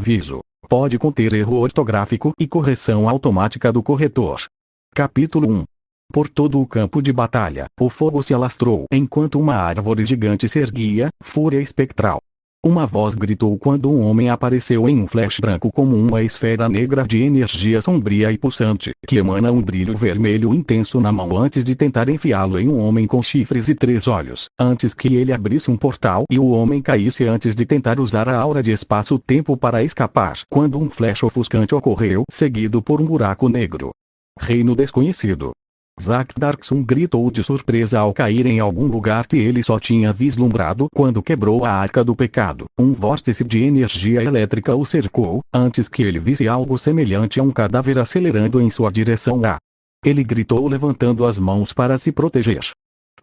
Aviso: pode conter erro ortográfico e correção automática do corretor. Capítulo 1. Por todo o campo de batalha, o fogo se alastrou enquanto uma árvore gigante se erguia, fúria espectral. Uma voz gritou quando um homem apareceu em um flash branco como uma esfera negra de energia sombria e pulsante, que emana um brilho vermelho intenso na mão antes de tentar enfiá-lo em um homem com chifres e 3 olhos, antes que ele abrisse um portal e o homem caísse antes de tentar usar a aura de espaço-tempo para escapar, quando um flash ofuscante ocorreu, seguido por um buraco negro. Reino desconhecido. Zack Darkson gritou de surpresa ao cair em algum lugar que ele só tinha vislumbrado quando quebrou a arca do pecado. Um vórtice de energia elétrica o cercou, antes que ele visse algo semelhante a um cadáver acelerando em sua direção. Ele gritou levantando as mãos para se proteger.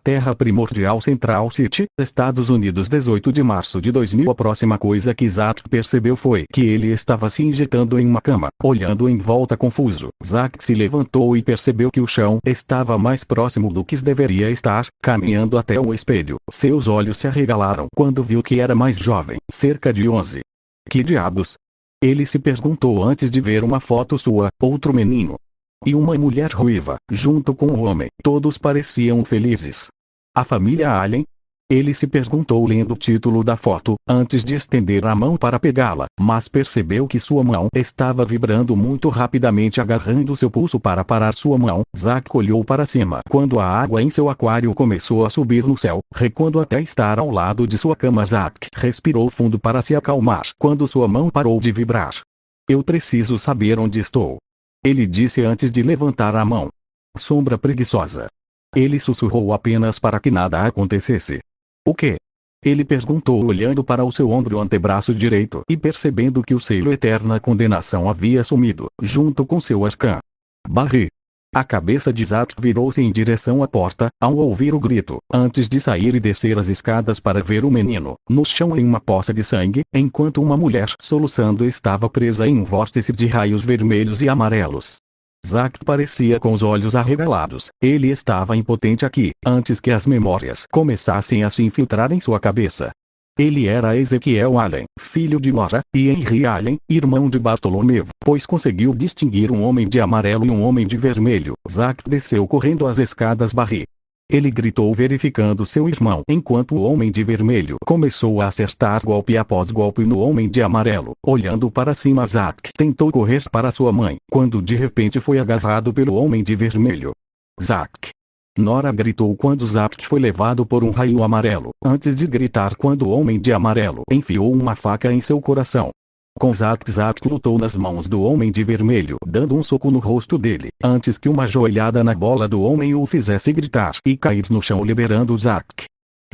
Terra Primordial Central City, Estados Unidos, 18 de março de 2000. A próxima coisa que Zack percebeu foi que ele estava se injetando em uma cama, olhando em volta confuso. Zack se levantou e percebeu que o chão estava mais próximo do que deveria estar, caminhando até o espelho. Seus olhos se arregalaram quando viu que era mais jovem, cerca de 11. Que diabos? Ele se perguntou antes de ver uma foto sua, outro menino e uma mulher ruiva, junto com o homem. Todos pareciam felizes. A família Allen? Ele se perguntou lendo o título da foto, antes de estender a mão para pegá-la, mas percebeu que sua mão estava vibrando muito rapidamente, agarrando seu pulso para parar sua mão. Zack olhou para cima quando a água em seu aquário começou a subir no céu, recuando até estar ao lado de sua cama. Zack respirou fundo para se acalmar quando sua mão parou de vibrar. Eu preciso saber onde estou, ele disse antes de levantar a mão. Sombra preguiçosa. Ele sussurrou apenas para que nada acontecesse. O quê? Ele perguntou olhando para o seu ombro antebraço direito e percebendo que o selo Eterna Condenação havia sumido, junto com seu arcã. Barry. A cabeça de Zack virou-se em direção à porta, ao ouvir o grito, antes de sair e descer as escadas para ver o menino, no chão em uma poça de sangue, enquanto uma mulher soluçando estava presa em um vórtice de raios vermelhos e amarelos. Zack parecia com os olhos arregalados. Ele estava impotente aqui, antes que as memórias começassem a se infiltrar em sua cabeça. Ele era Ezequiel Allen, filho de Laura, e Henry Allen, irmão de Bartolomeu, pois conseguiu distinguir um homem de amarelo e um homem de vermelho. Zack desceu correndo as escadas. Barry. Ele gritou verificando seu irmão enquanto o homem de vermelho começou a acertar golpe após golpe no homem de amarelo. Olhando para cima, Zack tentou correr para sua mãe, quando de repente foi agarrado pelo homem de vermelho. Zack. Nora gritou quando Zack foi levado por um raio amarelo, antes de gritar quando o homem de amarelo enfiou uma faca em seu coração. Com Zack lutou nas mãos do homem de vermelho, dando um soco no rosto dele, antes que uma joelhada na bola do homem o fizesse gritar e cair no chão, liberando Zack.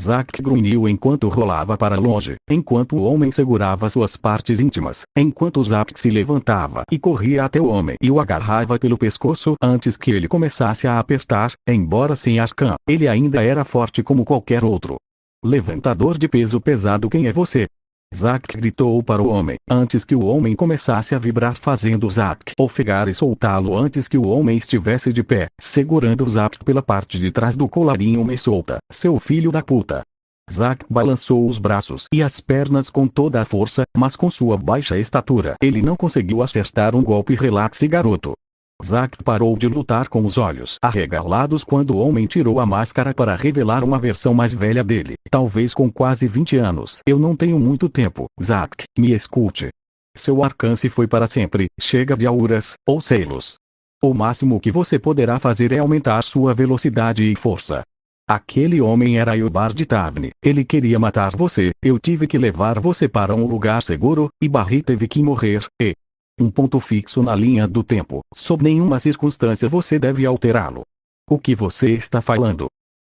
Zack grunhiu enquanto rolava para longe, enquanto o homem segurava suas partes íntimas, enquanto Zack se levantava e corria até o homem e o agarrava pelo pescoço antes que ele começasse a apertar. Embora sem arcã, ele ainda era forte como qualquer outro. Levantador de peso pesado, quem é você? Zack gritou para o homem, antes que o homem começasse a vibrar, fazendo Zack ofegar e soltá-lo antes que o homem estivesse de pé, segurando Zack pela parte de trás do colarinho. Me solta, seu filho da puta. Zack balançou os braços e as pernas com toda a força, mas com sua baixa estatura ele não conseguiu acertar um golpe. Relaxe, garoto. Zack parou de lutar com os olhos arregalados quando o homem tirou a máscara para revelar uma versão mais velha dele, talvez com quase 20 anos. Eu não tenho muito tempo, Zack, me escute. Seu alcance foi para sempre. Chega de auras, ou selos. O máximo que você poderá fazer é aumentar sua velocidade e força. Aquele homem era Eobard de Tavne. Ele queria matar você. Eu tive que levar você para um lugar seguro, e Barry teve que morrer, e um ponto fixo na linha do tempo. Sob nenhuma circunstância você deve alterá-lo. O que você está falando?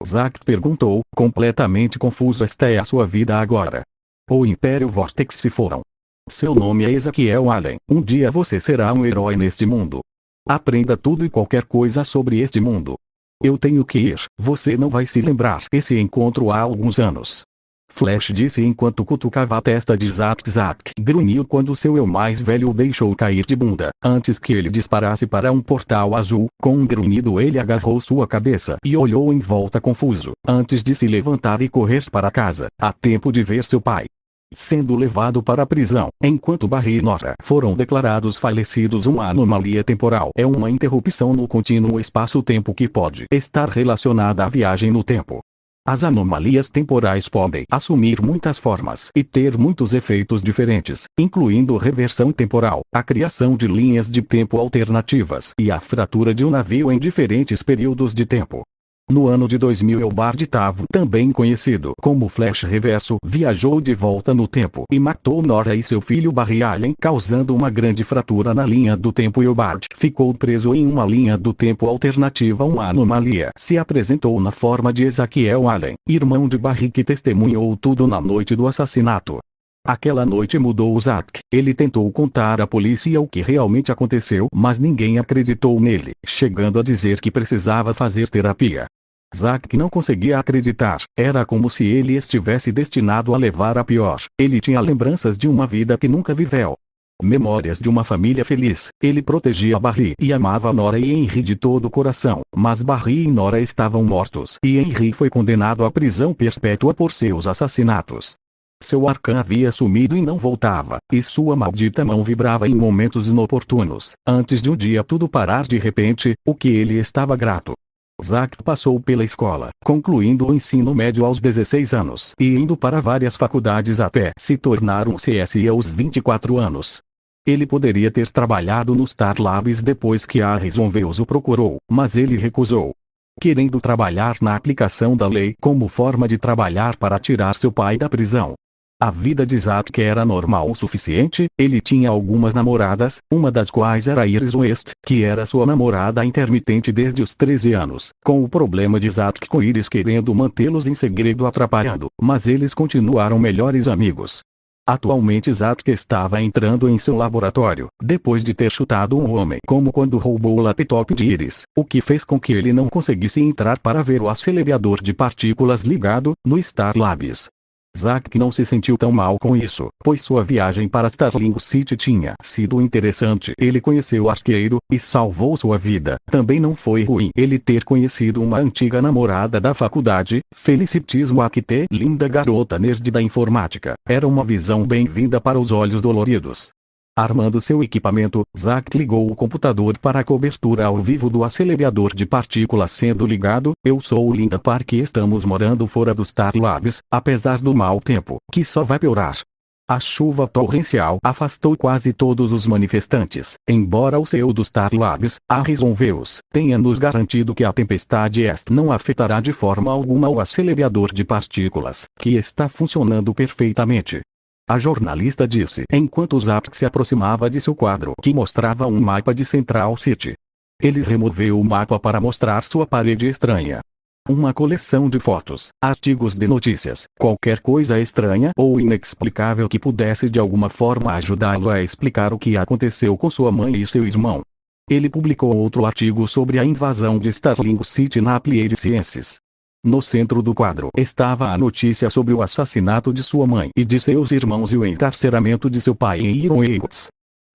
Zack perguntou, completamente confuso. Esta é a sua vida agora. O Império Vortex se foram. Seu nome é Ezequiel Allen. Um dia você será um herói neste mundo. Aprenda tudo e qualquer coisa sobre este mundo. Eu tenho que ir. Você não vai se lembrar. Esse encontro há alguns anos. Flash disse enquanto cutucava a testa de Zack. Zack grunhiu quando seu eu mais velho o deixou cair de bunda, antes que ele disparasse para um portal azul. Com um grunhido ele agarrou sua cabeça e olhou em volta confuso, antes de se levantar e correr para casa, a tempo de ver seu pai. sendo levado para a prisão, enquanto Barry e Nora foram declarados falecidos. Uma anomalia temporal é uma interrupção no contínuo espaço-tempo que pode estar relacionada à viagem no tempo. As anomalias temporais podem assumir muitas formas e ter muitos efeitos diferentes, incluindo reversão temporal, a criação de linhas de tempo alternativas e a fratura de um navio em diferentes períodos de tempo. No ano de 2000, Eobard Tavo, também conhecido como Flash Reverso, viajou de volta no tempo e matou Nora e seu filho Barry Allen, causando uma grande fratura na linha do tempo. Eobard ficou preso em uma linha do tempo alternativa. Uma anomalia se apresentou na forma de Ezekiel Allen, irmão de Barry, que testemunhou tudo na noite do assassinato. Aquela noite mudou Zack. Ele tentou contar à polícia o que realmente aconteceu, mas ninguém acreditou nele, chegando a dizer que precisava fazer terapia. Zack não conseguia acreditar. Era como se ele estivesse destinado a levar a pior. Ele tinha lembranças de uma vida que nunca viveu. Memórias de uma família feliz. Ele protegia Barry e amava Nora e Henry de todo o coração, mas Barry e Nora estavam mortos e Henry foi condenado à prisão perpétua por seus assassinatos. Seu arcã havia sumido e não voltava, e sua maldita mão vibrava em momentos inoportunos, antes de um dia tudo parar de repente, o que ele estava grato. Zack passou pela escola, concluindo o ensino médio aos 16 anos e indo para várias faculdades até se tornar um CSI aos 24 anos. Ele poderia ter trabalhado no Star Labs depois que Harrison Wells o procurou, mas ele recusou. Querendo trabalhar na aplicação da lei como forma de trabalhar para tirar seu pai da prisão. A vida de Zack era normal o suficiente. Ele tinha algumas namoradas, uma das quais era Iris West, que era sua namorada intermitente desde os 13 anos, com o problema de Zack com Iris querendo mantê-los em segredo atrapalhando, mas eles continuaram melhores amigos. Atualmente Zack estava entrando em seu laboratório, depois de ter chutado um homem como quando roubou o laptop de Iris, o que fez com que ele não conseguisse entrar para ver o acelerador de partículas ligado, no Star Labs. Zack não se sentiu tão mal com isso, pois sua viagem para Starling City tinha sido interessante. Ele conheceu o arqueiro, e salvou sua vida. Também não foi ruim ele ter conhecido uma antiga namorada da faculdade, Felicity Swackte, linda garota nerd da informática. Era uma visão bem-vinda para os olhos doloridos. Armando seu equipamento, Zack ligou o computador para a cobertura ao vivo do acelerador de partículas sendo ligado. Eu sou Linda Park e estamos morando fora do Star Labs, apesar do mau tempo, que só vai piorar. A chuva torrencial afastou quase todos os manifestantes, embora o CEO do Star Labs, Harrison Wells, tenha nos garantido que a tempestade não afetará de forma alguma o acelerador de partículas, que está funcionando perfeitamente. A jornalista disse enquanto Zack se aproximava de seu quadro que mostrava um mapa de Central City. Ele removeu o mapa para mostrar sua parede estranha. Uma coleção de fotos, artigos de notícias, qualquer coisa estranha ou inexplicável que pudesse de alguma forma ajudá-lo a explicar o que aconteceu com sua mãe e seu irmão. Ele publicou outro artigo sobre a invasão de Starling City na Applied Sciences. No centro do quadro estava a notícia sobre o assassinato de sua mãe e de seus irmãos e o encarceramento de seu pai em Iron Heights.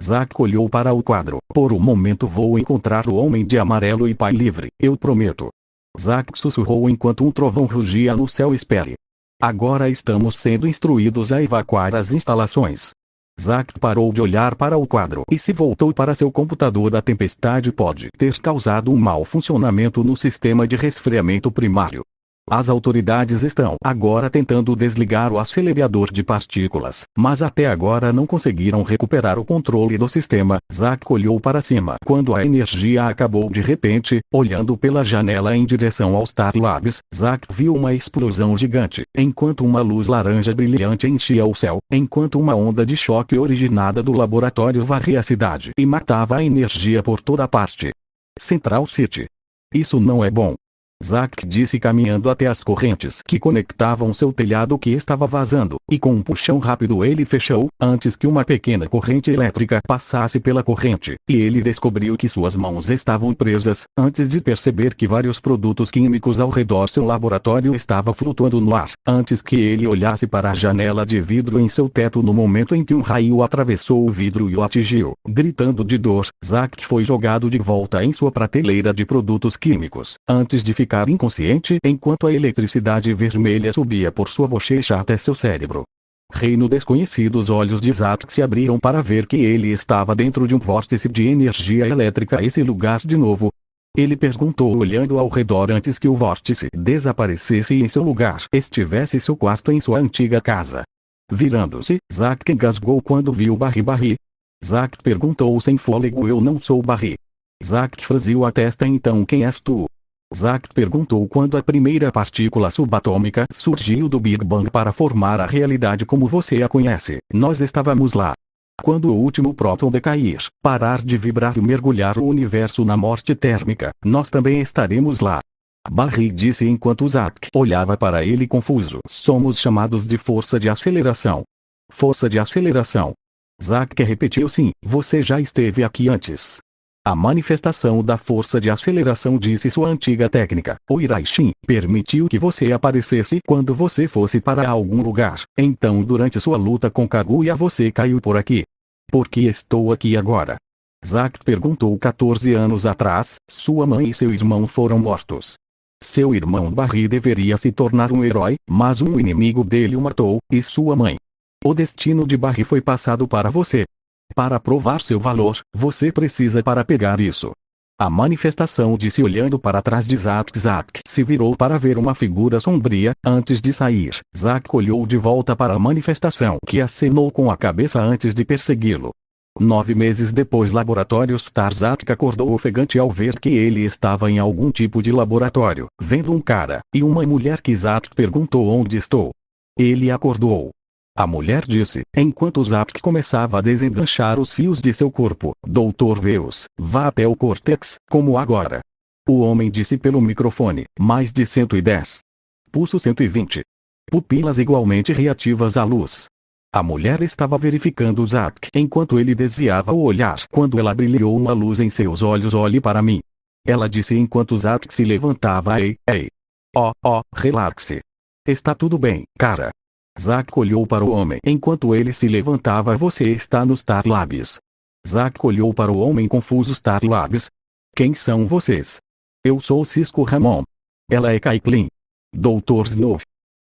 Zack olhou para o quadro. Por um momento vou encontrar o homem de amarelo e pai livre, eu prometo. Zack sussurrou enquanto um trovão rugia no céu. Espere. Agora estamos sendo instruídos a evacuar as instalações. Zack parou de olhar para o quadro e se voltou para seu computador. A tempestade pode ter causado um mau funcionamento no sistema de resfriamento primário. As autoridades estão agora tentando desligar o acelerador de partículas, mas até agora não conseguiram recuperar o controle do sistema. Zack olhou para cima quando a energia acabou de repente. Olhando pela janela em direção ao Star Labs, Zack viu uma explosão gigante, enquanto uma luz laranja brilhante enchia o céu, enquanto uma onda de choque originada do laboratório varria a cidade e matava a energia por toda parte. Central City. Isso não é bom. Zack disse caminhando até as correntes que conectavam seu telhado que estava vazando, e com um puxão rápido ele fechou, antes que uma pequena corrente elétrica passasse pela corrente, e ele descobriu que suas mãos estavam presas, antes de perceber que vários produtos químicos ao redor seu laboratório estavam flutuando no ar, antes que ele olhasse para a janela de vidro em seu teto no momento em que um raio atravessou o vidro e o atingiu. Gritando de dor, Zack foi jogado de volta em sua prateleira de produtos químicos, antes de ficar inconsciente enquanto a eletricidade vermelha subia por sua bochecha até seu cérebro. Reino desconhecido. Os olhos de Zack se abriram para ver que ele estava dentro de um vórtice de energia elétrica. Esse lugar de novo? Ele perguntou olhando ao redor antes que o vórtice desaparecesse e em seu lugar estivesse seu quarto em sua antiga casa. Virando-se, Zack engasgou quando viu Barry. Zack perguntou sem fôlego: eu não sou Barry. Zack franziu a testa. Então quem és tu? Zack perguntou quando a primeira partícula subatômica surgiu do Big Bang para formar a realidade como você a conhece. Nós estávamos lá. Quando o último próton decair, parar de vibrar e mergulhar o universo na morte térmica, nós também estaremos lá. Barry disse enquanto Zack olhava para ele confuso. Somos chamados de força de aceleração. Força de aceleração. Zack repetiu: sim, você já esteve aqui antes. A manifestação da força de aceleração, disse sua antiga técnica, o Iraishin, permitiu que você aparecesse quando você fosse para algum lugar. Então durante sua luta com Kaguya você caiu por aqui. Por que estou aqui agora? Zack perguntou. 14 anos atrás, sua mãe e seu irmão foram mortos. Seu irmão Barry deveria se tornar um herói, mas um inimigo dele o matou, e sua mãe. O destino de Barry foi passado para você. Para provar seu valor, você precisa para pegar isso. A manifestação disse olhando para trás de Zack. Zack se virou para ver uma figura sombria. Antes de sair, Zack olhou de volta para a manifestação que acenou com a cabeça antes de persegui-lo. 9 meses depois, laboratório Star. Zack acordou ofegante ao ver que ele estava em algum tipo de laboratório, vendo um cara e uma mulher que Zack perguntou: onde estou? Ele acordou. A mulher disse, enquanto Zack começava a desenganchar os fios de seu corpo: Dr. Veus, vá até o córtex, como agora. O homem disse pelo microfone: mais de 110. Pulso 120. Pupilas igualmente reativas à luz. A mulher estava verificando Zack enquanto ele desviava o olhar quando ela brilhou uma luz em seus olhos. Olhe para mim. Ela disse enquanto Zack se levantava. Ei. Relaxe. Está tudo bem, cara. Zack olhou para o homem enquanto ele se levantava. Você está no Star Labs. Zack olhou para o homem confuso. Star Labs? Quem são vocês? Eu sou Cisco Ramon. Ela é Caitlin. Dr. Snow.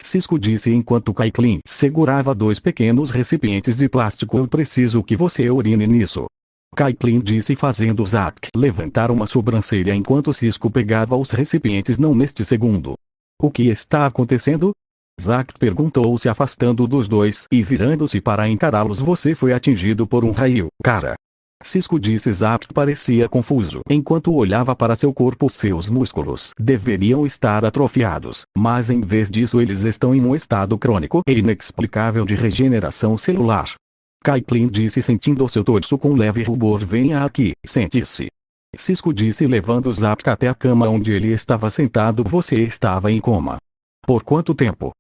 Cisco disse enquanto Caitlin segurava 2 pequenos recipientes de plástico. Eu preciso que você urine nisso. Caitlin disse fazendo Zack levantar uma sobrancelha enquanto Cisco pegava os recipientes. Não neste segundo. O que está acontecendo? Zack perguntou, se afastando dos dois e virando-se para encará-los. Você foi atingido por um raio, cara. Cisco disse. Zack parecia confuso enquanto olhava para seu corpo. Seus músculos deveriam estar atrofiados, mas em vez disso eles estão em um estado crônico e inexplicável de regeneração celular. Caitlin disse sentindo seu torso com leve rubor. Venha aqui, sente-se. Cisco disse levando Zack até a cama onde ele estava sentado. Você estava em coma. Por quanto tempo?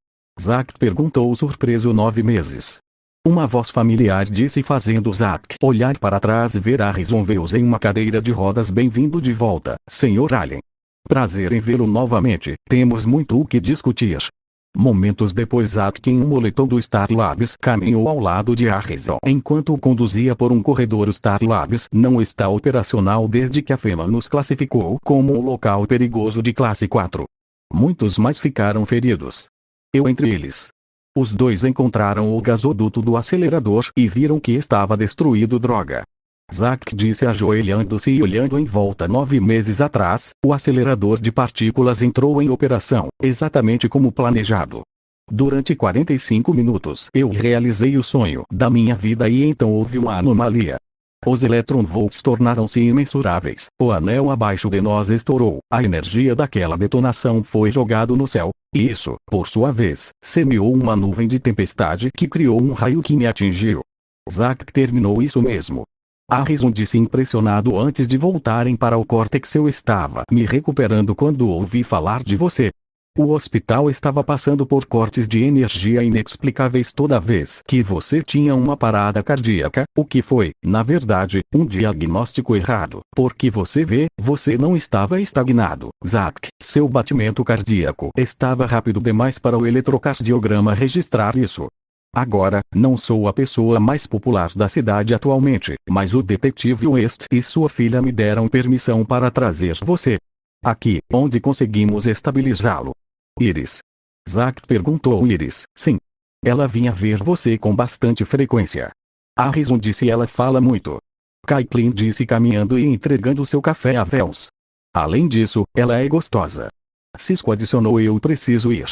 Zack perguntou surpreso. 9 meses. Uma voz familiar disse fazendo Zack olhar para trás e ver Harrison Veus em uma cadeira de rodas. Bem-vindo de volta, Sr. Allen. Prazer em vê-lo novamente, temos muito o que discutir. Momentos depois, Zack em um moletom do Star Labs caminhou ao lado de Harrison enquanto o conduzia por um corredor. O Star Labs não está operacional desde que a FEMA nos classificou como um local perigoso de classe 4. Muitos mais ficaram feridos. Eu entre eles. Os dois encontraram o gasoduto do acelerador e viram que estava destruído. Droga. Zack disse ajoelhando-se e olhando em volta. 9 meses atrás, o acelerador de partículas entrou em operação, exatamente como planejado. Durante 45 minutos eu realizei o sonho da minha vida e então houve uma anomalia. Os eletronvolts tornaram-se imensuráveis, o anel abaixo de nós estourou, a energia daquela detonação foi jogado no céu, e isso, por sua vez, semeou uma nuvem de tempestade que criou um raio que me atingiu. Zack terminou isso mesmo. Harrison disse impressionado antes de voltarem para o córtex. Eu estava me recuperando quando ouvi falar de você. O hospital estava passando por cortes de energia inexplicáveis toda vez que você tinha uma parada cardíaca, o que foi, na verdade, um diagnóstico errado, porque você vê, você não estava estagnado. Zack, seu batimento cardíaco estava rápido demais para o eletrocardiograma registrar isso. Agora, não sou a pessoa mais popular da cidade atualmente, mas o detetive West e sua filha me deram permissão para trazer você aqui, onde conseguimos estabilizá-lo. Iris. Zack perguntou. Iris, sim. Ela vinha ver você com bastante frequência. Harrison disse ela fala muito. Caitlin disse caminhando e entregando seu café a Vels. Além disso, ela é gostosa. Cisco adicionou eu preciso ir.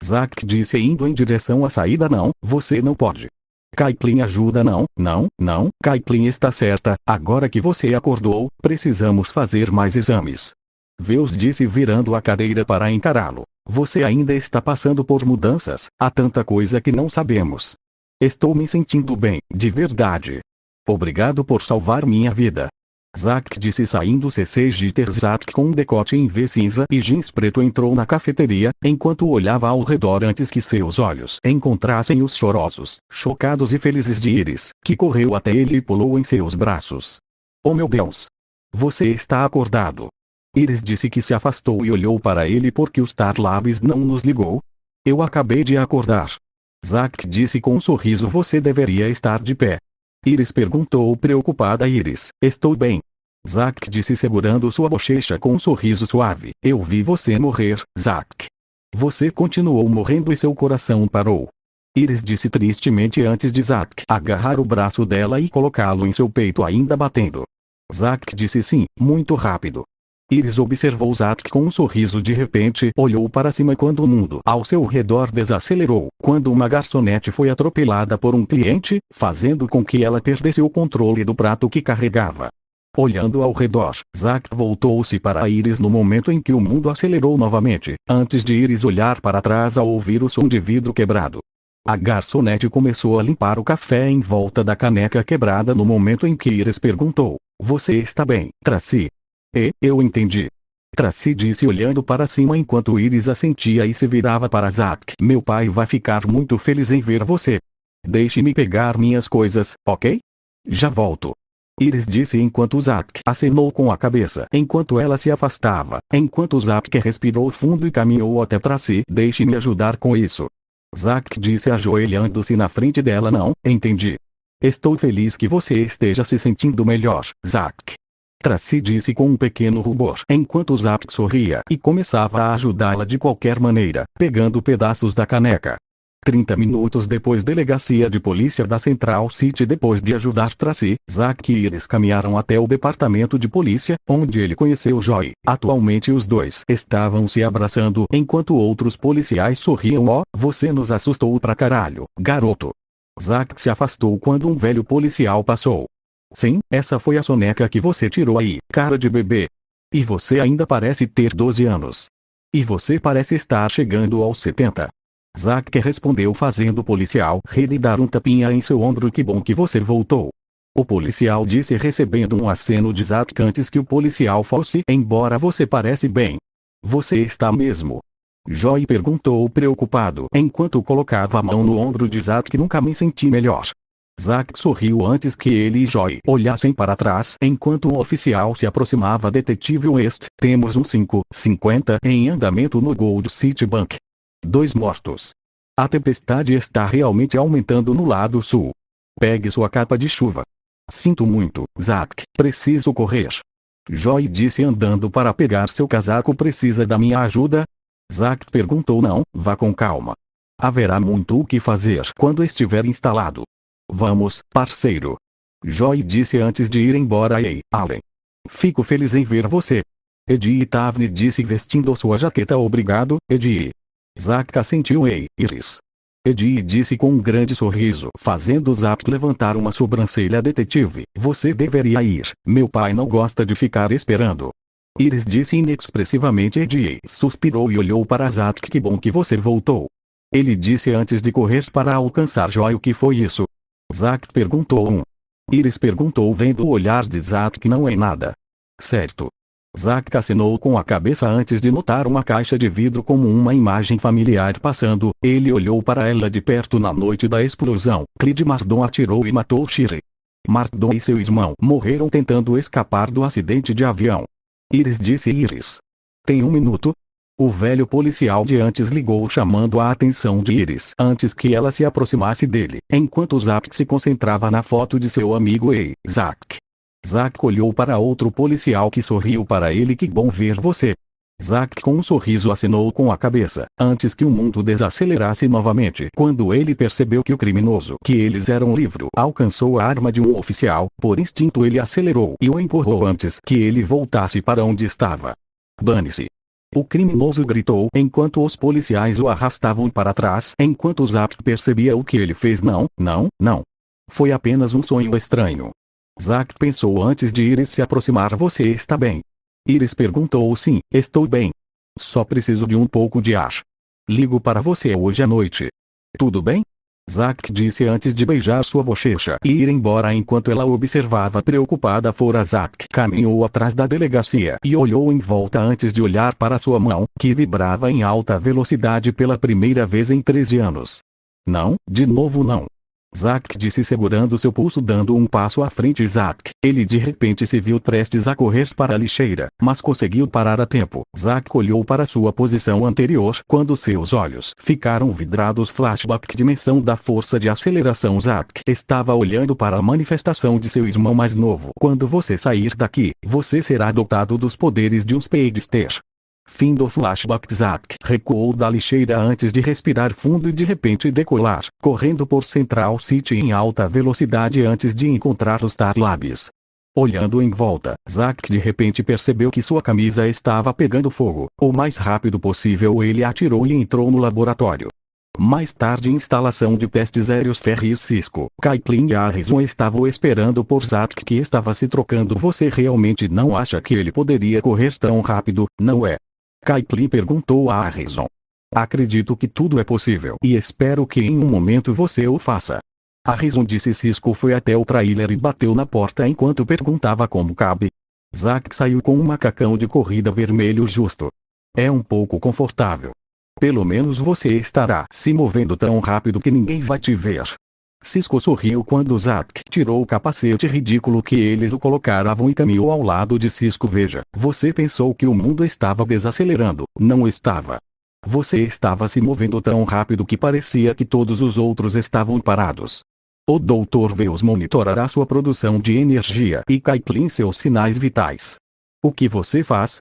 Zack disse indo em direção à saída não, você não pode. Caitlin ajuda não, Caitlin está certa, agora que você acordou, precisamos fazer mais exames. Vels disse virando a cadeira para encará-lo. Você ainda está passando por mudanças, há tanta coisa que não sabemos. Estou me sentindo bem, de verdade. Obrigado por salvar minha vida. Zack disse saindo CCG Zack com um decote em V cinza e jeans preto entrou na cafeteria, enquanto olhava ao redor antes que seus olhos encontrassem os chorosos, chocados e felizes de Iris, que correu até ele e pulou em seus braços. Oh meu Deus! Você está acordado. Iris disse que se afastou e olhou para ele porque o Starlabs não nos ligou. Eu acabei de acordar. Zack disse com um sorriso você deveria estar de pé. Iris perguntou preocupada Iris, estou bem. Zack disse segurando sua bochecha com um sorriso suave, eu vi você morrer, Zack. Você continuou morrendo e seu coração parou. Iris disse tristemente antes de Zack agarrar o braço dela e colocá-lo em seu peito ainda batendo. Zack disse sim, muito rápido. Iris observou Zack com um sorriso de repente olhou para cima quando o mundo ao seu redor desacelerou, quando uma garçonete foi atropelada por um cliente, fazendo com que ela perdesse o controle do prato que carregava. Olhando ao redor, Zack voltou-se para Iris no momento em que o mundo acelerou novamente, antes de Iris olhar para trás ao ouvir o som de vidro quebrado. A garçonete começou a limpar o café em volta da caneca quebrada no momento em que Iris perguntou, você está bem, Tracy? Eu entendi. Tracy disse olhando para cima enquanto Iris assentia e se virava para Zack. Meu pai vai ficar muito feliz em ver você. Deixe-me pegar minhas coisas, ok? Já volto. Iris disse enquanto Zack acenou com a cabeça enquanto ela se afastava, enquanto Zack respirou fundo e caminhou até Tracy. Deixe-me ajudar com isso. Zack disse ajoelhando-se na frente dela não, entendi. Estou feliz que você esteja se sentindo melhor, Zack. Tracy disse com um pequeno rubor enquanto Zack sorria e começava a ajudá-la de qualquer maneira, pegando pedaços da caneca. 30 minutos depois delegacia de polícia da Central City depois de ajudar Tracy, Zack e Iris caminharam até o departamento de polícia, onde ele conheceu Joy. Atualmente os dois estavam se abraçando enquanto outros policiais sorriam você nos assustou pra caralho, garoto. Zack se afastou quando um velho policial passou. Sim, essa foi a soneca que você tirou aí, cara de bebê. E você ainda parece ter 12 anos. E você parece estar chegando aos 70. Zack respondeu fazendo o policial lhe dar um tapinha em seu ombro que bom que você voltou. O policial disse recebendo um aceno de Zack antes que o policial fosse embora você parece bem. Você está mesmo? Joy perguntou preocupado enquanto colocava a mão no ombro de Zack nunca me senti melhor. Zack sorriu antes que ele e Joy olhassem para trás enquanto um oficial se aproximava. Detetive West, temos um 550 em andamento no Gold City Bank. 2 mortos. A tempestade está realmente aumentando no lado sul. Pegue sua capa de chuva. Sinto muito, Zack, preciso correr. Joy disse andando para pegar seu casaco. Precisa da minha ajuda? Zack perguntou não, vá com calma. Haverá muito o que fazer quando estiver instalado. Vamos, parceiro. Joy disse antes de ir embora. Ei, Allen. Fico feliz em ver você. Eddie Tavne disse vestindo sua jaqueta. Obrigado, Eddie. Zack assentiu. Ei, Iris. Eddie disse com um grande sorriso, fazendo Zack levantar uma sobrancelha. Detetive, você deveria ir. Meu pai não gosta de ficar esperando. Iris disse inexpressivamente. Eddie suspirou e olhou para Zack. Que bom que você voltou. Ele disse antes de correr para alcançar Joy. O que foi isso? Zack perguntou. Iris perguntou vendo o olhar de Zack. Não é nada. Certo. Zack acenou com a cabeça antes de notar uma caixa de vidro como uma imagem familiar passando. Ele olhou para ela de perto. Na noite da explosão, Clyde Mardon atirou e matou Shiri. Mardon e seu irmão morreram tentando escapar do acidente de avião. Iris disse. Iris. Tem um minuto? O velho policial de antes ligou chamando a atenção de Iris antes que ela se aproximasse dele, enquanto Zack se concentrava na foto de seu amigo. Ei, Zack. Zack olhou para outro policial que sorriu para ele. Que bom ver você. Zack com um sorriso acenou com a cabeça, antes que o mundo desacelerasse novamente. Quando ele percebeu que o criminoso que eles eram livre alcançou a arma de um oficial, por instinto ele acelerou e o empurrou antes que ele voltasse para onde estava. Dane-se! O criminoso gritou enquanto os policiais o arrastavam para trás, enquanto Zack percebia o que ele fez. Não. Foi apenas um sonho estranho. Zack pensou antes de Iris se aproximar. Você está bem? Iris perguntou. Sim, estou bem. Só preciso de um pouco de ar. Ligo para você hoje à noite. Tudo bem? Zack disse antes de beijar sua bochecha e ir embora enquanto ela observava preocupada fora. Zack caminhou atrás da delegacia e olhou em volta antes de olhar para sua mão, que vibrava em alta velocidade pela primeira vez em 13 anos. Não, de novo não. Zack disse segurando seu pulso dando um passo à frente. Zack, ele de repente se viu prestes a correr para a lixeira, mas conseguiu parar a tempo. Zack olhou para sua posição anterior quando seus olhos ficaram vidrados. Flashback. Dimensão da força de aceleração. Zack estava olhando para a manifestação de seu irmão mais novo. Quando você sair daqui, você será dotado dos poderes de um Speedster. Fim do flashback. Zack recuou da lixeira antes de respirar fundo e de repente decolar, correndo por Central City em alta velocidade antes de encontrar os Star Labs. Olhando em volta, Zack de repente percebeu que sua camisa estava pegando fogo. O mais rápido possível ele atirou e entrou no laboratório. Mais tarde, instalação de testes aéreos. Ferris, Cisco, Caitlin e Harrison estavam esperando por Zack, que estava se trocando. Você realmente não acha que ele poderia correr tão rápido, não é? Caitlin perguntou a Harrison. Acredito que tudo é possível e espero que em um momento você o faça. Harrison disse. Cisco foi até o trailer e bateu na porta enquanto perguntava como cabe. Zack saiu com um macacão de corrida vermelho justo. É um pouco confortável. Pelo menos você estará se movendo tão rápido que ninguém vai te ver. Cisco sorriu quando Zack tirou o capacete ridículo que eles o colocaram e caminhou ao lado de Cisco. Veja, você pensou que o mundo estava desacelerando, não estava. Você estava se movendo tão rápido que parecia que todos os outros estavam parados. O Dr. Veus monitorará sua produção de energia e Caitlin seus sinais vitais. O que você faz?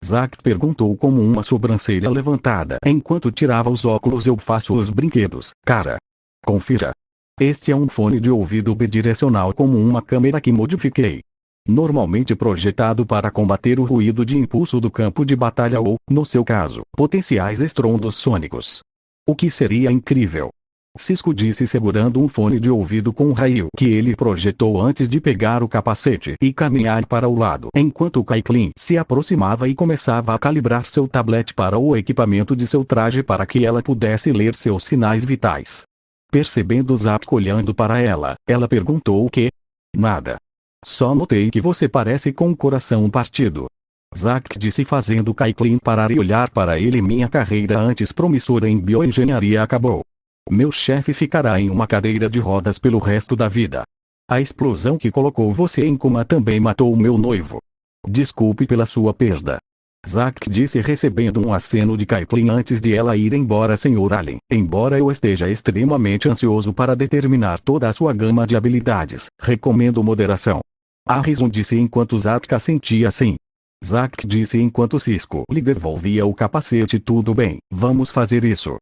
Zack perguntou com uma sobrancelha levantada enquanto tirava os óculos. Eu faço os brinquedos, cara. Confira. Este é um fone de ouvido bidirecional como uma câmera que modifiquei. Normalmente projetado para combater o ruído de impulso do campo de batalha ou, no seu caso, potenciais estrondos sônicos. O que seria incrível. Cisco disse segurando um fone de ouvido com um raio que ele projetou antes de pegar o capacete e caminhar para o lado, enquanto Caitlin se aproximava e começava a calibrar seu tablet para o equipamento de seu traje para que ela pudesse ler seus sinais vitais. Percebendo Zack olhando para ela, ela perguntou o quê? Nada. Só notei que você parece com o coração partido. Zack disse fazendo Caitlin parar e olhar para ele. Minha carreira antes promissora em bioengenharia acabou. Meu chefe ficará em uma cadeira de rodas pelo resto da vida. A explosão que colocou você em coma também matou o meu noivo. Desculpe pela sua perda. Zack disse recebendo um aceno de Caitlin antes de ela ir embora. Sr. Allen, embora eu esteja extremamente ansioso para determinar toda a sua gama de habilidades, recomendo moderação. Harrison disse enquanto Zack assentia sim. Zack disse enquanto Cisco lhe devolvia o capacete. Tudo bem, vamos fazer isso.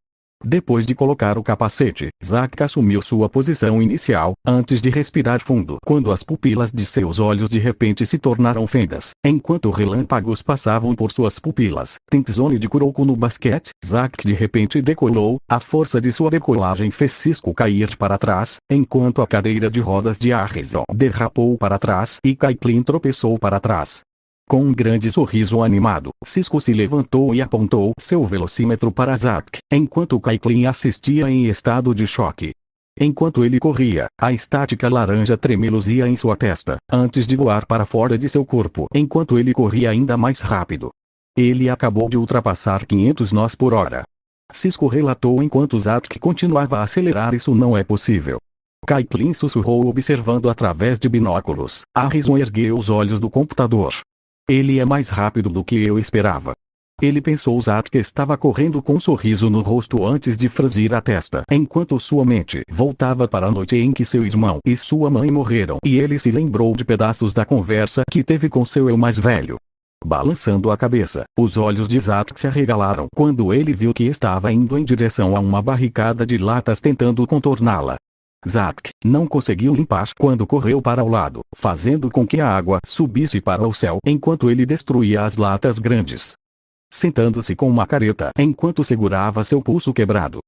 Depois de colocar o capacete, Zack assumiu sua posição inicial, antes de respirar fundo. Quando as pupilas de seus olhos de repente se tornaram fendas, enquanto relâmpagos passavam por suas pupilas. Tankzone de Kuroko no basquete, Zack de repente decolou. A força de sua decolagem fez Cisco cair para trás, enquanto a cadeira de rodas de Harrison derrapou para trás e Caitlin tropeçou para trás. Com um grande sorriso animado, Cisco se levantou e apontou seu velocímetro para Zack, enquanto Caitlin assistia em estado de choque. Enquanto ele corria, a estática laranja tremeluzia em sua testa, antes de voar para fora de seu corpo enquanto ele corria ainda mais rápido. Ele acabou de ultrapassar 500 nós por hora. Cisco relatou enquanto Zack continuava a acelerar. Isso não é possível. Caitlin sussurrou observando através de binóculos. Harrison ergueu os olhos do computador. Ele é mais rápido do que eu esperava. Ele pensou. Zack estava correndo com um sorriso no rosto antes de franzir a testa, enquanto sua mente voltava para a noite em que seu irmão e sua mãe morreram e ele se lembrou de pedaços da conversa que teve com seu eu mais velho. Balançando a cabeça, os olhos de Zack se arregalaram quando ele viu que estava indo em direção a uma barricada de latas tentando contorná-la. Zack não conseguiu limpar quando correu para o lado, fazendo com que a água subisse para o céu enquanto ele destruía as latas grandes. Sentando-se com uma careta enquanto segurava seu pulso quebrado.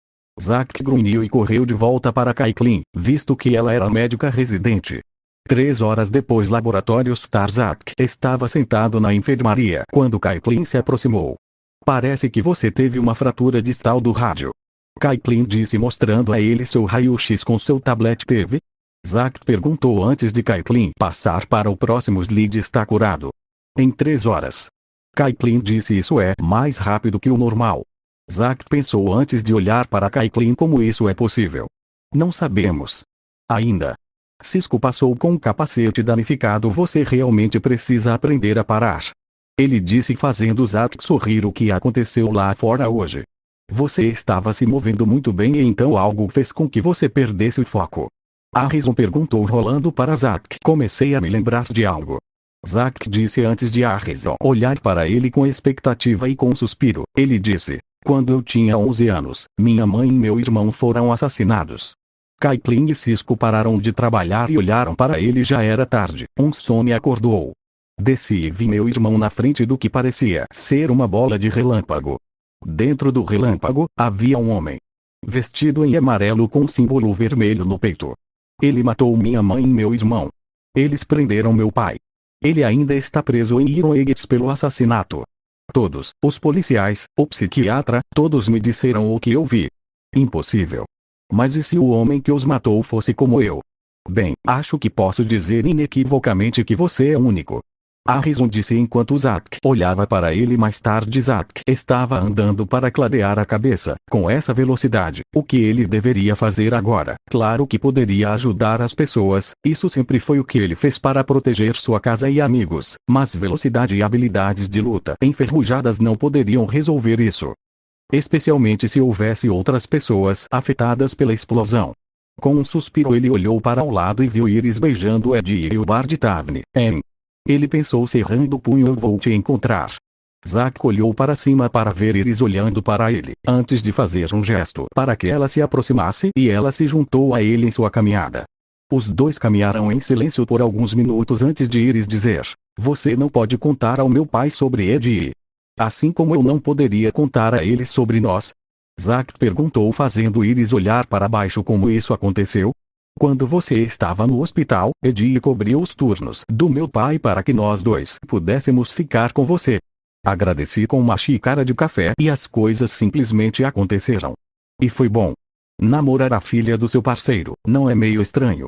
Zack grunhiu e correu de volta para Caitlin, visto que ela era médica residente. 3 horas depois, laboratório Star. Zack estava sentado na enfermaria quando Caitlin se aproximou. Parece que você teve uma fratura distal do rádio. Caitlin disse mostrando a ele seu raio-x com seu tablet. Teve? Zack perguntou antes de Caitlin passar para o próximo slide. Está curado. Em 3 horas. Caitlin disse isso é mais rápido que o normal. Zack pensou antes de olhar para Caitlin como isso é possível. Não sabemos. Ainda. Cisco passou com um capacete danificado. Você realmente precisa aprender a parar. Ele disse fazendo Zack sorrir. O que aconteceu lá fora hoje? Você estava se movendo muito bem e então algo fez com que você perdesse o foco. Harrison perguntou rolando para Zack. Comecei a me lembrar de algo. Zack disse antes de Harrison olhar para ele com expectativa e com um suspiro. Ele disse, quando eu tinha 11 anos, minha mãe e meu irmão foram assassinados. Caitlin e Cisco pararam de trabalhar e olharam para ele. Já era tarde. Um sono me acordou. Desci e vi meu irmão na frente do que parecia ser uma bola de relâmpago. Dentro do relâmpago, havia um homem. Vestido em amarelo com um símbolo vermelho no peito. Ele matou minha mãe e meu irmão. Eles prenderam meu pai. Ele ainda está preso em Iron Heights pelo assassinato. Todos, os policiais, o psiquiatra, todos me disseram o que eu vi. Impossível. Mas e se o homem que os matou fosse como eu? Bem, acho que posso dizer inequivocamente que você é único. Harrison disse enquanto Zack olhava para ele. Mais tarde Zack estava andando para clarear a cabeça. Com essa velocidade, o que ele deveria fazer agora? Claro que poderia ajudar as pessoas, isso sempre foi o que ele fez para proteger sua casa e amigos, mas velocidade e habilidades de luta enferrujadas não poderiam resolver isso. Especialmente se houvesse outras pessoas afetadas pela explosão. Com um suspiro ele olhou para o lado e viu Iris beijando Ed e o bar de Tavne. Ele pensou cerrando o punho. Eu vou te encontrar. Zack olhou para cima para ver Iris olhando para ele, antes de fazer um gesto para que ela se aproximasse e ela se juntou a ele em sua caminhada. Os dois caminharam em silêncio por alguns minutos antes de Iris dizer, você não pode contar ao meu pai sobre Ed. Assim como eu não poderia contar a ele sobre nós? Zack perguntou fazendo Iris olhar para baixo. Como isso aconteceu? Quando você estava no hospital, Ed cobriu os turnos do meu pai para que nós dois pudéssemos ficar com você. Agradeci com uma xícara de café e as coisas simplesmente aconteceram. E foi bom. Namorar a filha do seu parceiro, não é meio estranho?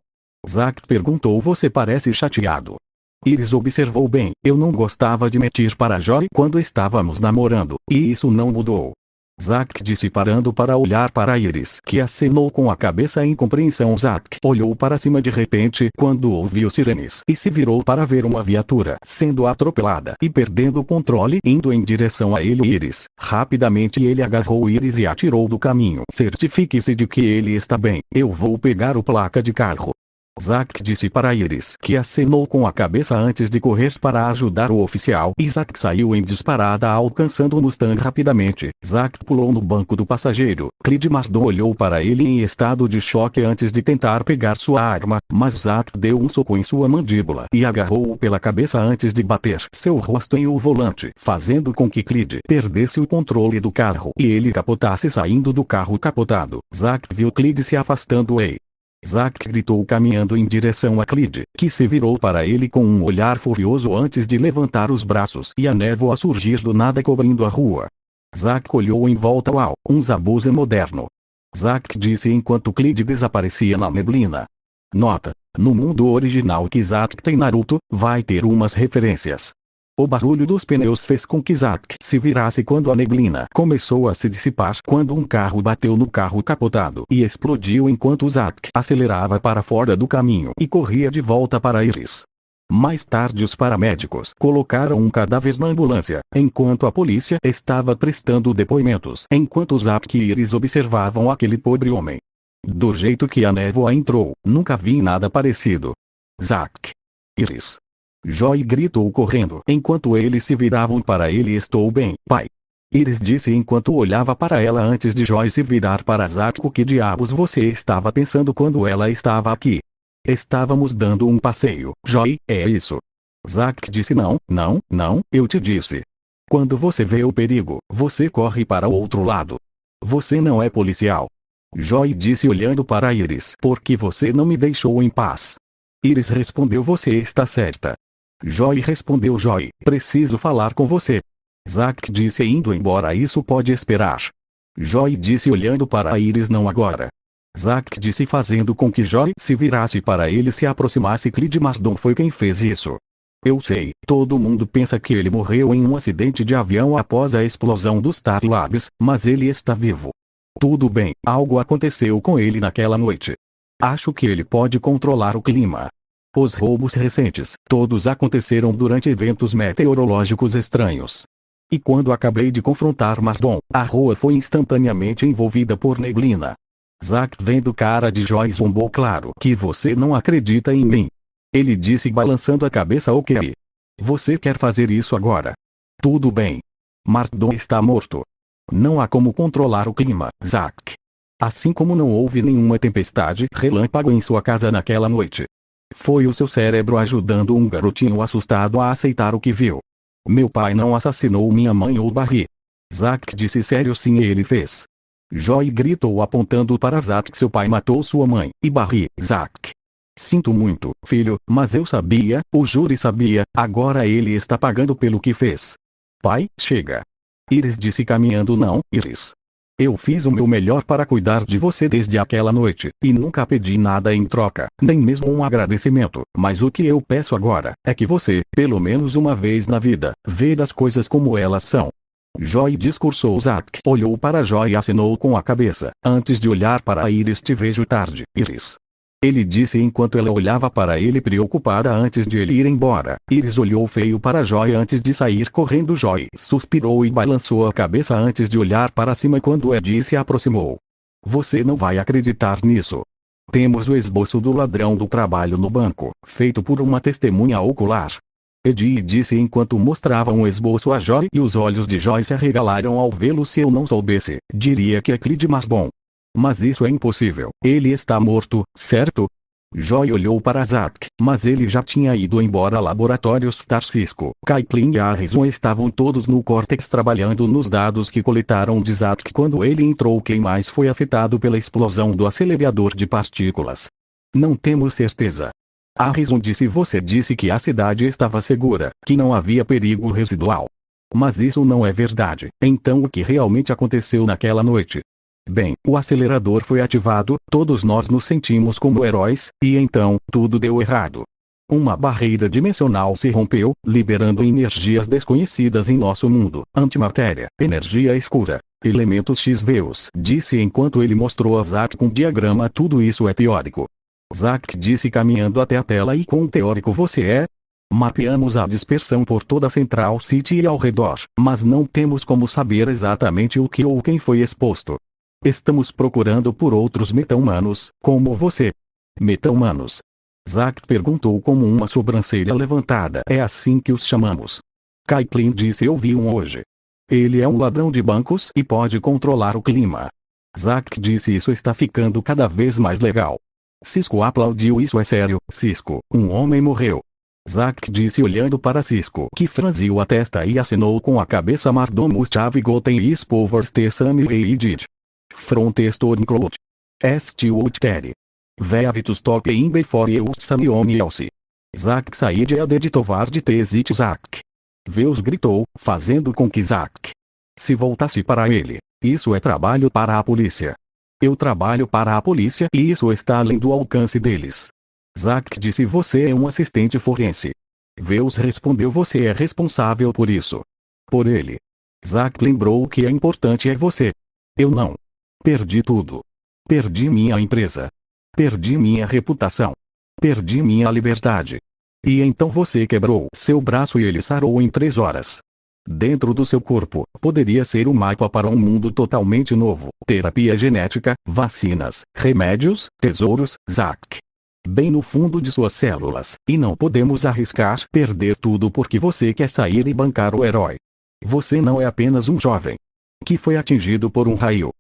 Zack perguntou. Você parece chateado. Iris observou. Bem, eu não gostava de mentir para Jory quando estávamos namorando, e isso não mudou. Zack disse parando para olhar para Iris, que acenou com a cabeça em compreensão. Zack olhou para cima de repente quando ouviu sirenes e se virou para ver uma viatura sendo atropelada e perdendo o controle indo em direção a ele. Iris. Rapidamente ele agarrou Iris e atirou do caminho. Certifique-se de que ele está bem. Eu vou pegar o placa de carro. Zack disse para Iris, que acenou com a cabeça antes de correr para ajudar o oficial. E Zack saiu em disparada alcançando o Mustang rapidamente. Zack pulou no banco do passageiro. Clyde Mardon olhou para ele em estado de choque antes de tentar pegar sua arma, mas Zack deu um soco em sua mandíbula e agarrou-o pela cabeça antes de bater seu rosto em o volante, fazendo com que Clyde perdesse o controle do carro e ele capotasse saindo do carro capotado. Zack viu Clyde se afastando. Ei! Zack gritou caminhando em direção a Clyde, que se virou para ele com um olhar furioso antes de levantar os braços e a névoa surgir do nada cobrindo a rua. Zack olhou em volta. Uau, um Zabuza moderno. Zack disse enquanto Clyde desaparecia na neblina. Nota: no mundo original que Zack tem Naruto, vai ter umas referências. O barulho dos pneus fez com que Zack se virasse quando a neblina começou a se dissipar quando um carro bateu no carro capotado e explodiu enquanto Zack acelerava para fora do caminho e corria de volta para Iris. Mais tarde os paramédicos colocaram um cadáver na ambulância, enquanto a polícia estava prestando depoimentos enquanto Zack e Iris observavam aquele pobre homem. Do jeito que a névoa entrou, nunca vi nada parecido. Zack. Iris. Joy gritou correndo enquanto eles se viravam para ele. Estou bem, pai. Iris disse enquanto olhava para ela antes de Joy se virar para Zack. O que diabos você estava pensando quando ela estava aqui? Estávamos dando um passeio, Joy, é isso. Zack disse não, eu te disse. Quando você vê o perigo, você corre para o outro lado. Você não é policial. Joy disse olhando para Iris. Por que você não me deixou em paz? Iris respondeu você está certa. Joy respondeu Joy, preciso falar com você. Zack disse indo embora isso pode esperar. Joy disse olhando para Iris não agora. Zack disse fazendo com que Joy se virasse para ele se aproximasse. Clid Mardon foi quem fez isso. Eu sei, todo mundo pensa que ele morreu em um acidente de avião após a explosão dos Star Labs, mas ele está vivo. Tudo bem, algo aconteceu com ele naquela noite. Acho que ele pode controlar o clima. Os roubos recentes, todos aconteceram durante eventos meteorológicos estranhos. E quando acabei de confrontar Mardon, a rua foi instantaneamente envolvida por neblina. Zack vendo cara de Joy zombou claro que você não acredita em mim. Ele disse balançando a cabeça ok. Você quer fazer isso agora? Tudo bem. Mardon está morto. Não há como controlar o clima, Zack. Assim como não houve nenhuma tempestade relâmpago em sua casa naquela noite. Foi o seu cérebro ajudando um garotinho assustado a aceitar o que viu. Meu pai não assassinou minha mãe ou Barry. Zack disse sério sim ele fez. Joy gritou apontando para Zack seu pai matou sua mãe, e Barry, Zack. Sinto muito, filho, mas eu sabia, o júri sabia, agora ele está pagando pelo que fez. Pai, chega. Iris disse caminhando não, Iris. Eu fiz o meu melhor para cuidar de você desde aquela noite, e nunca pedi nada em troca, nem mesmo um agradecimento, mas o que eu peço agora, é que você, pelo menos uma vez na vida, veja as coisas como elas são. Joy discursou. Zack olhou para Joy e acenou com a cabeça, antes de olhar para Iris. Te vejo tarde, Iris. Ele disse enquanto ela olhava para ele preocupada antes de ele ir embora. Iris olhou feio para Joy antes de sair correndo. Joy suspirou e balançou a cabeça antes de olhar para cima quando Ed se aproximou. Você não vai acreditar nisso. Temos o esboço do ladrão do trabalho no banco, feito por uma testemunha ocular. Ed disse enquanto mostrava um esboço a Joy e os olhos de Joy se arregalaram ao vê-lo. Se eu não soubesse, diria que é Clid Mardon. Mas isso é impossível. Ele está morto, certo? Joy olhou para Zack, mas ele já tinha ido embora. Laboratórios Star Cisco, Caitlin e Harrison estavam todos no Cortex trabalhando nos dados que coletaram de Zack quando ele entrou. Quem mais foi afetado pela explosão do acelerador de partículas? Não temos certeza. Harrison disse você disse que a cidade estava segura, que não havia perigo residual. Mas isso não é verdade. Então o que realmente aconteceu naquela noite? Bem, o acelerador foi ativado, todos nós nos sentimos como heróis, e então, tudo deu errado. Uma barreira dimensional se rompeu, liberando energias desconhecidas em nosso mundo, antimatéria, energia escura, elementos XVs, disse enquanto ele mostrou a Zack com um diagrama. Tudo isso é teórico. Zack disse caminhando até a tela. E quão teórico você é? Mapeamos a dispersão por toda a Central City e ao redor, mas não temos como saber exatamente o que ou quem foi exposto. Estamos procurando por outros meta-humanos, como você. Meta-humanos? Zack perguntou com uma sobrancelha levantada. É assim que os chamamos. Caitlin disse eu vi um hoje. Ele é um ladrão de bancos e pode controlar o clima. Zack disse isso está ficando cada vez mais legal. Cisco aplaudiu. Isso é sério, Cisco, um homem morreu. Zack disse olhando para Cisco, que franziu a testa e acenou com a cabeça. Mardon Mustave Goten is Povers T Sam Reidid. Frontestor include. Est Ulteri. Veavitus top in before you Samion Elsie. Zack Said Eded Tovar de Tezit Zack. Veus gritou, fazendo com que Zack se voltasse para ele. Isso é trabalho para a polícia. Eu trabalho para a polícia e isso está além do alcance deles. Zack disse você é um assistente forense. Veus respondeu você é responsável por isso. Por ele. Zack lembrou o que é importante é você. Eu não. Perdi tudo. Perdi minha empresa. Perdi minha reputação. Perdi minha liberdade. E então você quebrou seu braço e ele sarou em 3 horas. Dentro do seu corpo, poderia ser um mapa para um mundo totalmente novo. Terapia genética, vacinas, remédios, tesouros, Zack. bem no fundo de suas células, e não podemos arriscar perder tudo porque você quer sair e bancar o herói. Você não é apenas um jovem que foi atingido por um raio.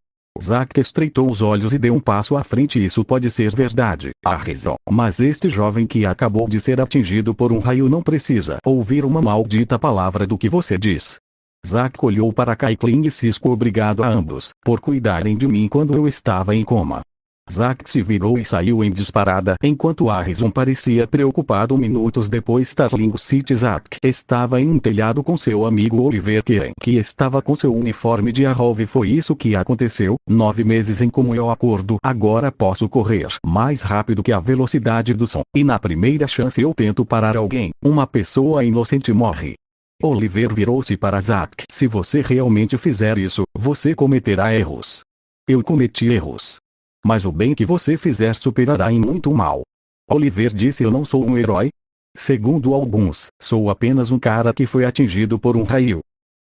Zack estreitou os olhos e deu um passo à frente. Isso pode ser verdade, Harrison, mas este jovem que acabou de ser atingido por um raio não precisa ouvir uma maldita palavra do que você diz. Zack olhou para Caitlin e Cisco. Obrigado a ambos por cuidarem de mim quando eu estava em coma. Zack se virou e saiu em disparada enquanto Harrison parecia preocupado. Minutos depois, Starling City. Zack estava em um telhado com seu amigo Oliver Queen, que estava com seu uniforme de Arrove. Foi isso que aconteceu. 9 meses em como eu acordo. Agora posso correr mais rápido que a velocidade do som, e na primeira chance eu tento parar alguém. Uma pessoa inocente morre. Oliver virou-se para Zack. Se você realmente fizer isso, você cometerá erros. Eu cometi erros. Mas o bem que você fizer superará em muito mal. Oliver disse. Eu não sou um herói? Segundo alguns, sou apenas um cara que foi atingido por um raio.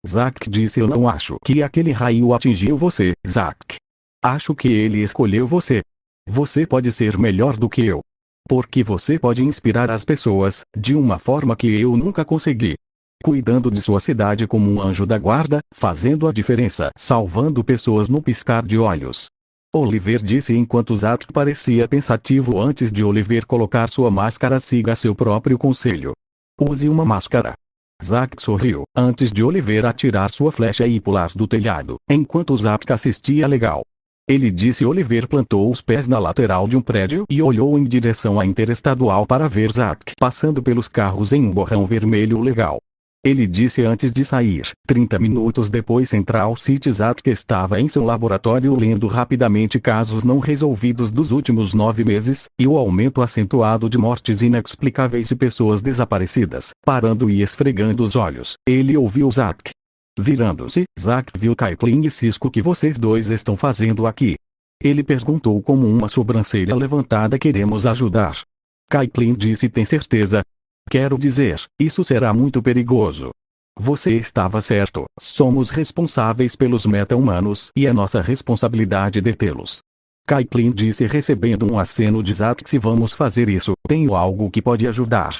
Zack disse. Eu não acho que aquele raio atingiu você, Zack. Acho que ele escolheu você. Você pode ser melhor do que eu. Porque você pode inspirar as pessoas, de uma forma que eu nunca consegui. Cuidando de sua cidade como um anjo da guarda, fazendo a diferença, salvando pessoas no piscar de olhos. Oliver disse enquanto Zack parecia pensativo. Antes de Oliver colocar sua máscara, siga seu próprio conselho. Use uma máscara. Zack sorriu, antes de Oliver atirar sua flecha e pular do telhado, enquanto Zack assistia. Legal. Ele disse. Oliver plantou os pés na lateral de um prédio e olhou em direção à interestadual para ver Zack passando pelos carros em um borrão vermelho. Legal. Ele disse antes de sair. 30 minutos depois, Central City. Zack estava em seu laboratório lendo rapidamente casos não resolvidos dos últimos 9 meses, e o aumento acentuado de mortes inexplicáveis e pessoas desaparecidas. Parando e esfregando os olhos, ele ouviu Zack. Virando-se, Zack viu Caitlin e Cisco. O que vocês dois estão fazendo aqui? Ele perguntou com uma sobrancelha levantada. Queremos ajudar. Caitlin disse. Tem certeza? Quero dizer, isso será muito perigoso. Você estava certo. Somos responsáveis pelos meta-humanos e é nossa responsabilidade detê-los. Caitlin disse recebendo um aceno de Zack. Se vamos fazer isso, tenho algo que pode ajudar.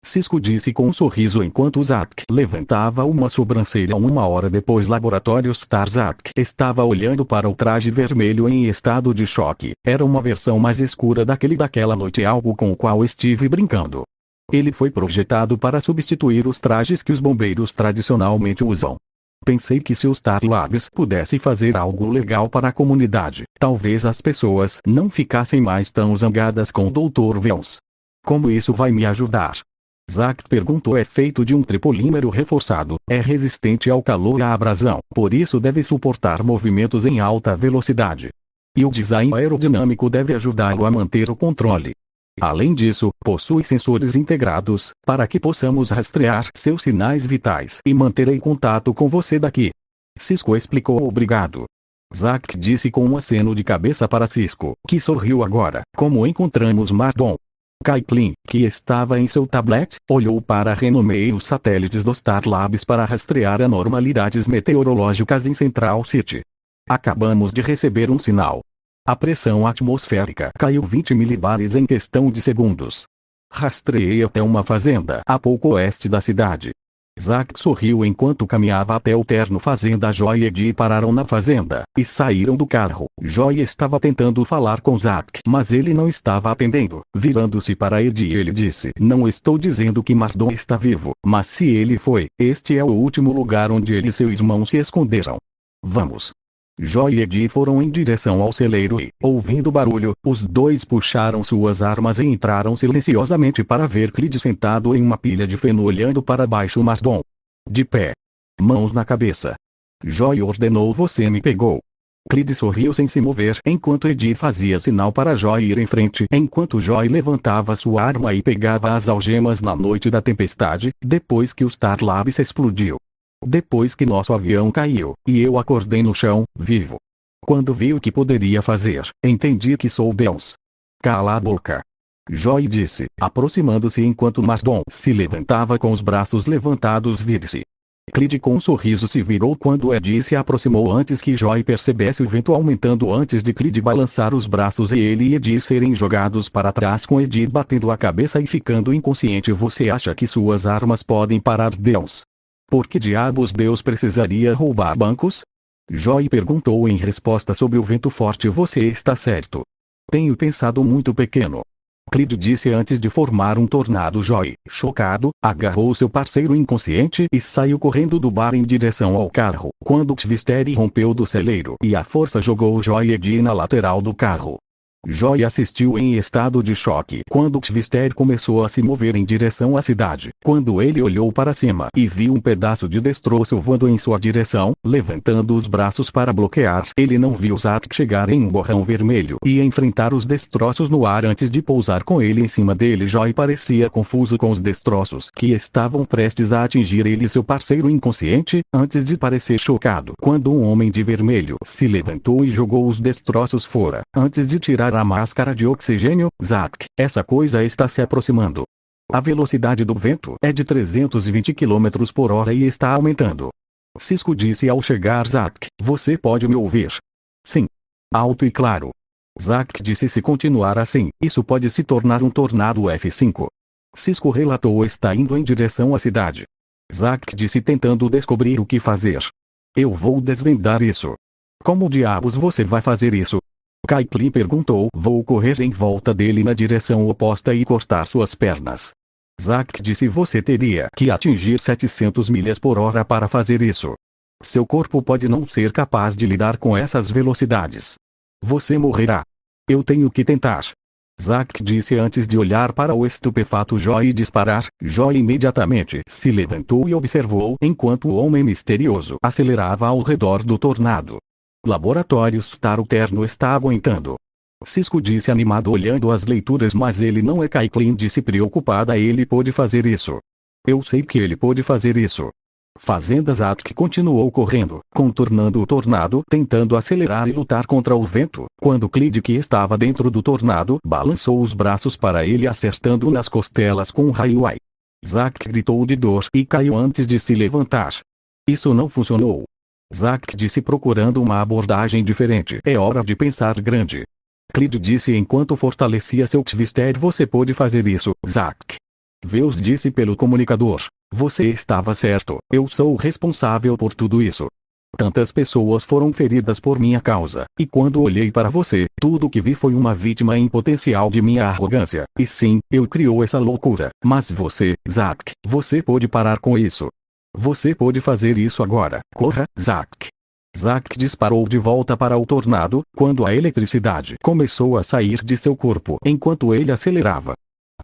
Cisco disse com um sorriso enquanto Zack levantava uma sobrancelha. 1 hora depois, Laboratório Star. Zack estava olhando para o traje vermelho em estado de choque. Era uma versão mais escura daquela noite, algo com o qual estive brincando. Ele foi projetado para substituir os trajes que os bombeiros tradicionalmente usam. Pensei que se o Star Labs pudesse fazer algo legal para a comunidade, talvez as pessoas não ficassem mais tão zangadas com o Dr. Vels. Como isso vai me ajudar? Zack perguntou. É feito de um tripolímero reforçado, é resistente ao calor e à abrasão, por isso deve suportar movimentos em alta velocidade. E o design aerodinâmico deve ajudá-lo a manter o controle. Além disso, possui sensores integrados, para que possamos rastrear seus sinais vitais e manter em contato com você daqui. Cisco explicou. Obrigado. Zack disse com um aceno de cabeça para Cisco, que sorriu agora. Como encontramos Mardon? Caitlin, que estava em seu tablet, olhou para renomear os satélites do Star Labs para rastrear anormalidades meteorológicas em Central City. Acabamos de receber um sinal. A pressão atmosférica caiu 20 milibares em questão de segundos. Rastreei até uma fazenda a pouco oeste da cidade. Zack sorriu enquanto caminhava até o terno fazenda. Joy e Eddie pararam na fazenda e saíram do carro. Joy estava tentando falar com Zack, mas ele não estava atendendo. Virando-se para Eddie, ele disse: não estou dizendo que Mardon está vivo, mas se ele foi, este é o último lugar onde ele e seu irmão se esconderam. Vamos. Joy e Eddie foram em direção ao celeiro e, ouvindo barulho, os dois puxaram suas armas e entraram silenciosamente para ver Clyde sentado em uma pilha de feno olhando para baixo. Mardon. De pé. Mãos na cabeça. Joy ordenou. Você me pegou. Clyde sorriu sem se mover enquanto Eddie fazia sinal para Joy ir em frente. Enquanto Joy levantava sua arma e pegava as algemas na noite da tempestade, depois que o Star Labs explodiu. Depois que nosso avião caiu, e eu acordei no chão, vivo. Quando vi o que poderia fazer, entendi que sou Deus. Cala a boca. Joy disse, aproximando-se enquanto Mardon se levantava com os braços levantados. Vire-se. Clid com um sorriso se virou quando Ed se aproximou antes que Joy percebesse o vento aumentando antes de Clid balançar os braços e ele e Ed serem jogados para trás com Ed batendo a cabeça e ficando inconsciente. Você acha que suas armas podem parar Deus? Por que diabos Deus precisaria roubar bancos? Joy perguntou em resposta sob o vento forte. Você está certo. Tenho pensado muito pequeno. Clid disse antes de formar um tornado. Joy, chocado, agarrou seu parceiro inconsciente e saiu correndo do bar em direção ao carro, quando Twister rompeu do celeiro e a força jogou Joy e Ed na lateral do carro. Joy assistiu em estado de choque quando Twister começou a se mover em direção à cidade. Quando ele olhou para cima e viu um pedaço de destroço voando em sua direção, levantando os braços para bloquear, ele não viu Zack chegar em um borrão vermelho e enfrentar os destroços no ar antes de pousar com ele em cima dele. Joy parecia confuso com os destroços que estavam prestes a atingir ele e seu parceiro inconsciente, antes de parecer chocado quando um homem de vermelho se levantou e jogou os destroços fora, antes de tirar a máscara de oxigênio. Zack, essa coisa está se aproximando. A velocidade do vento é de 320 km por hora e está aumentando. Cisco disse ao chegar. Zack, você pode me ouvir? Sim. Alto e claro. Zack disse: se continuar assim, isso pode se tornar um tornado F5. Cisco relatou: está indo em direção à cidade. Zack disse, tentando descobrir o que fazer. Eu vou desvendar isso. Como diabos você vai fazer isso? Caitlyn perguntou. Vou correr em volta dele na direção oposta e cortar suas pernas. Zack disse: você teria que atingir 700 milhas por hora para fazer isso. Seu corpo pode não ser capaz de lidar com essas velocidades. Você morrerá. Eu tenho que tentar. Zack disse antes de olhar para o estupefato Joy e disparar. Joy imediatamente se levantou e observou enquanto o homem misterioso acelerava ao redor do tornado. Laboratório Star. O terno está aguentando. Cisco disse animado olhando as leituras. Mas ele não é. Caitlyn disse preocupada. Ele pode fazer isso. Eu sei que ele pode fazer isso. Fazenda. Zack continuou correndo, contornando o tornado, tentando acelerar e lutar contra o vento, quando Clid, que estava dentro do tornado, balançou os braços para ele, acertando nas costelas com um raio. Ai! Zack gritou de dor e caiu antes de se levantar. Isso não funcionou. Zack disse procurando uma abordagem diferente. É hora de pensar grande. Clid disse enquanto fortalecia seu Twister. Você pode fazer isso, Zack. Veus disse pelo comunicador. Você estava certo. Eu sou o responsável por tudo isso. Tantas pessoas foram feridas por minha causa, e quando olhei para você, tudo que vi foi uma vítima em potencial de minha arrogância. E sim, eu criou essa loucura. Mas você, Zack, você pode parar com isso. Você pode fazer isso agora. Corra, Zack. Zack disparou de volta para o tornado, quando a eletricidade começou a sair de seu corpo enquanto ele acelerava.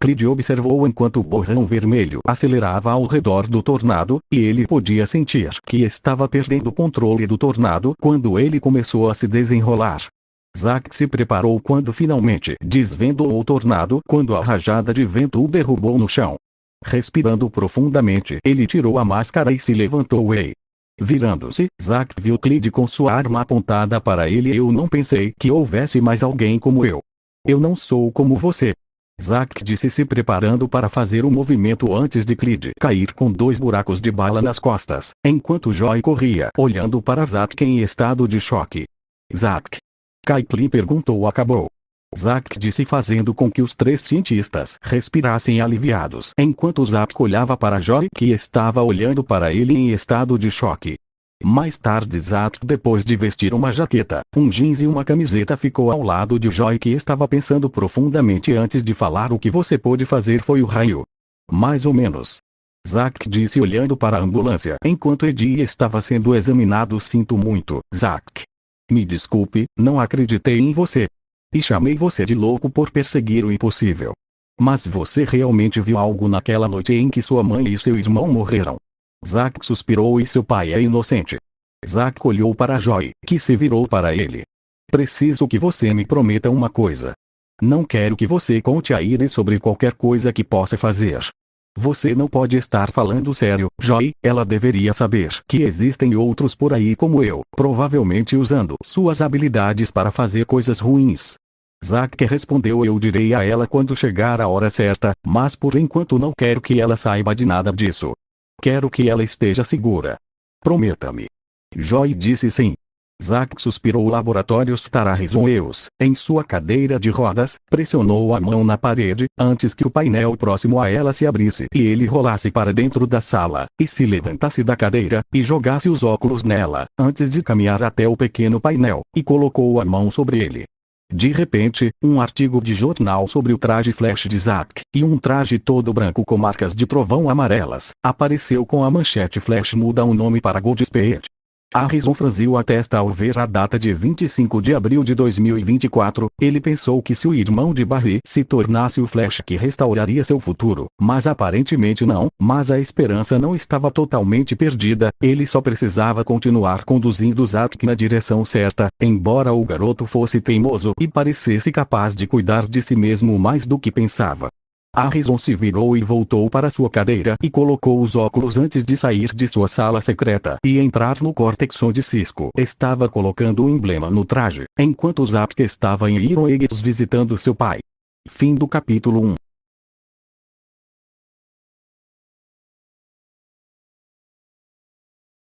Clid observou enquanto o borrão vermelho acelerava ao redor do tornado, e ele podia sentir que estava perdendo o controle do tornado quando ele começou a se desenrolar. Zack se preparou quando finalmente desvendou o tornado quando a rajada de vento o derrubou no chão. Respirando profundamente, ele tirou a máscara e se levantou. Ei! Virando-se, Zack viu Clid com sua arma apontada para ele. Eu não pensei que houvesse mais alguém como eu. Eu não sou como você. Zack disse, se preparando para fazer o movimento antes de Clid cair com 2 buracos de bala nas costas, enquanto Joy corria, olhando para Zack em estado de choque. Zack? Caitlyn perguntou. Acabou. Zack disse, fazendo com que os 3 cientistas respirassem aliviados, enquanto Zack olhava para Joy, que estava olhando para ele em estado de choque. Mais tarde, Zack, depois de vestir uma jaqueta, um jeans e uma camiseta, ficou ao lado de Joy, que estava pensando profundamente antes de falar. O que você pôde fazer foi o raio. Mais ou menos. Zack disse olhando para a ambulância enquanto Eddie estava sendo examinado. Sinto muito, Zack. Me desculpe, não acreditei em você. E chamei você de louco por perseguir o impossível. Mas você realmente viu algo naquela noite em que sua mãe e seu irmão morreram. Zack suspirou. E seu pai é inocente. Zack olhou para Joy, que se virou para ele. Preciso que você me prometa uma coisa. Não quero que você conte a Iris sobre qualquer coisa que possa fazer. Você não pode estar falando sério, Joy. Ela deveria saber que existem outros por aí como eu, provavelmente usando suas habilidades para fazer coisas ruins. Zack respondeu. Eu direi a ela quando chegar a hora certa, mas por enquanto não quero que ela saiba de nada disso. Quero que ela esteja segura. Prometa-me. Joy disse sim. Zack suspirou. O laboratório Star Resolve, em sua cadeira de rodas, pressionou a mão na parede, antes que o painel próximo a ela se abrisse e ele rolasse para dentro da sala, e se levantasse da cadeira, e jogasse os óculos nela, antes de caminhar até o pequeno painel, e colocou a mão sobre ele. De repente, um artigo de jornal sobre o traje Flash de Zack, e um traje todo branco com marcas de trovão amarelas, apareceu com a manchete: Flash muda o nome para Godspeed. Harrison franziu a testa ao ver a data de 25 de abril de 2024, ele pensou que se o irmão de Barry se tornasse o Flash que restauraria seu futuro, mas aparentemente não, mas a esperança não estava totalmente perdida, ele só precisava continuar conduzindo Zack na direção certa, embora o garoto fosse teimoso e parecesse capaz de cuidar de si mesmo mais do que pensava. Harrison se virou e voltou para sua cadeira e colocou os óculos antes de sair de sua sala secreta e entrar no córtex onde Cisco estava colocando o emblema no traje, enquanto Zack estava em Iron Eggs visitando seu pai. Fim do capítulo 1.